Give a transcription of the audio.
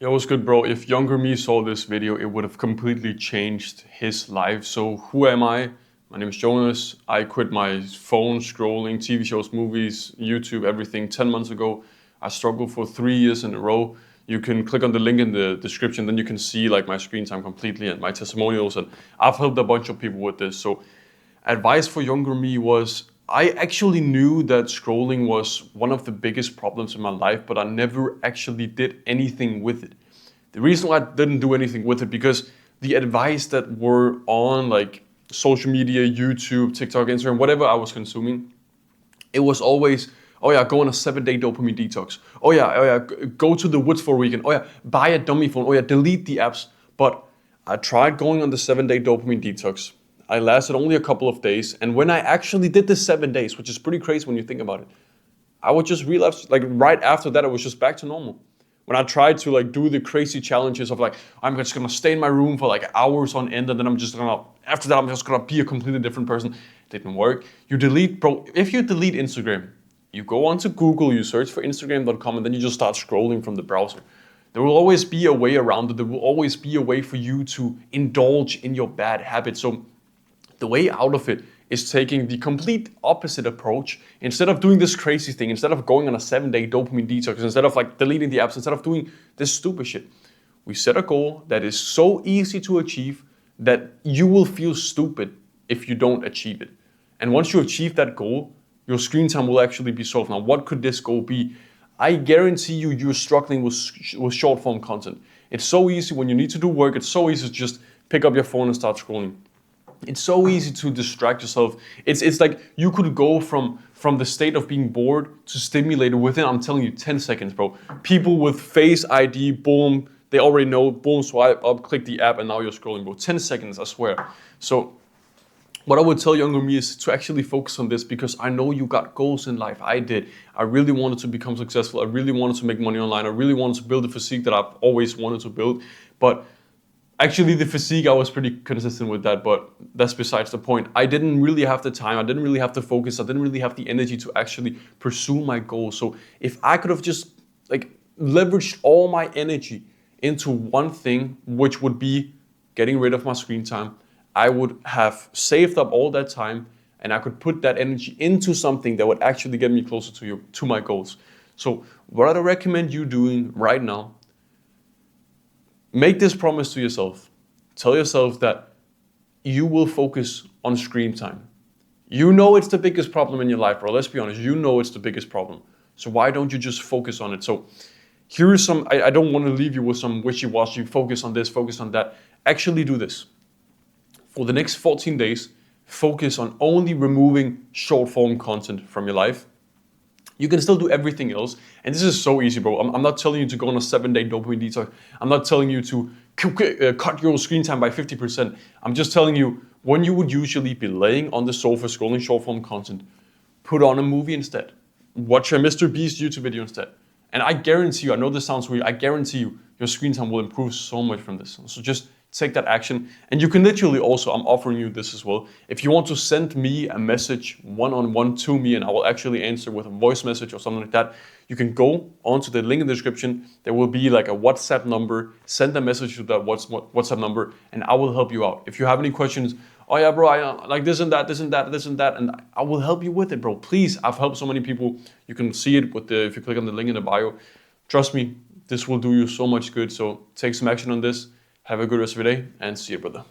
Yo, what's good, bro? If younger me saw this video, it would have completely changed his life. So who am I? My name is Jonas. I quit my phone scrolling, TV shows, movies, YouTube, everything 10 months ago. I struggled for 3 years in a row. You can click on the link in the description, then you can see like my screen time completely and my testimonials. And I've helped a bunch of people with this. So advice for younger me was I actually knew that scrolling was one of the biggest problems in my life, but I never actually did anything with it. The reason why I didn't do anything with it because the advice that were on like social media, YouTube, TikTok, Instagram, whatever I was consuming, it was always, oh yeah, go on a 7-day dopamine detox. Oh yeah, go to the woods for a weekend. Oh yeah, buy a dummy phone. Oh yeah, delete the apps. But I tried going on the 7-day dopamine detox. I lasted only a couple of days. And when I actually did the 7 days, which is pretty crazy when you think about it, I would just relapse. Like right after that, I was just back to normal. When I tried to like do the crazy challenges of like, I'm just gonna stay in my room for like hours on end, and then after that, I'm just gonna be a completely different person. It didn't work. You delete, bro, if you delete Instagram, you go onto Google, you search for Instagram.com, and then you just start scrolling from the browser. There will always be a way around it. There will always be a way for you to indulge in your bad habits. So the way out of it is taking the complete opposite approach. Instead of doing this crazy thing, instead of going on a 7-day dopamine detox, instead of like deleting the apps, instead of doing this stupid shit, we set a goal that is so easy to achieve that you will feel stupid if you don't achieve it. And once you achieve that goal, your screen time will actually be solved. Now, what could this goal be? I guarantee you're struggling with short form content. It's so easy when you need to do work, it's so easy to just pick up your phone and start scrolling. It's so easy to distract yourself. It's like you could go from the state of being bored to stimulated within, I'm telling you, 10 seconds, bro. People with Face ID, boom, they already know, boom, swipe up, click the app, and now you're scrolling, bro. 10 seconds, I swear. So what I would tell younger me is to actually focus on this because I know you got goals in life. I did. I really wanted to become successful. I really wanted to make money online. I really wanted to build the physique that I've always wanted to build. But actually, the physique, I was pretty consistent with that, but that's besides the point. I didn't really have the time, I didn't really have the focus, I didn't really have the energy to actually pursue my goals. So if I could have just like leveraged all my energy into one thing, which would be getting rid of my screen time, I would have saved up all that time and I could put that energy into something that would actually get me closer to my goals. So what I recommend you doing right now, make this promise to yourself. Tell yourself that you will focus on screen time. You know it's the biggest problem in your life, bro. Let's be honest. You know it's the biggest problem. So why don't you just focus on it? So here is some, I don't want to leave you with some wishy-washy, focus on this, focus on that. Actually do this. For the next 14 days, focus on only removing short-form content from your life. You can still do everything else. And this is so easy, bro. I'm not telling you to go on a 7-day dopamine detox. I'm not telling you to cut your screen time by 50%. I'm just telling you, when you would usually be laying on the sofa scrolling short form content, put on a movie instead. Watch a Mr. Beast YouTube video instead. And I guarantee you, I know this sounds weird, I guarantee you, your screen time will improve so much from this. So just take that action. And you can literally also, I'm offering you this as well. If you want to send me a message one-on-one to me and I will actually answer with a voice message or something like that, you can go onto the link in the description. There will be like a WhatsApp number. Send a message to that WhatsApp number and I will help you out. If you have any questions, oh yeah, bro, I like this and that, this and that, this and that, and I will help you with it, bro. Please, I've helped so many people. You can see it with if you click on the link in the bio. Trust me, this will do you so much good. So take some action on this. Have a good rest of your day and see you, brother.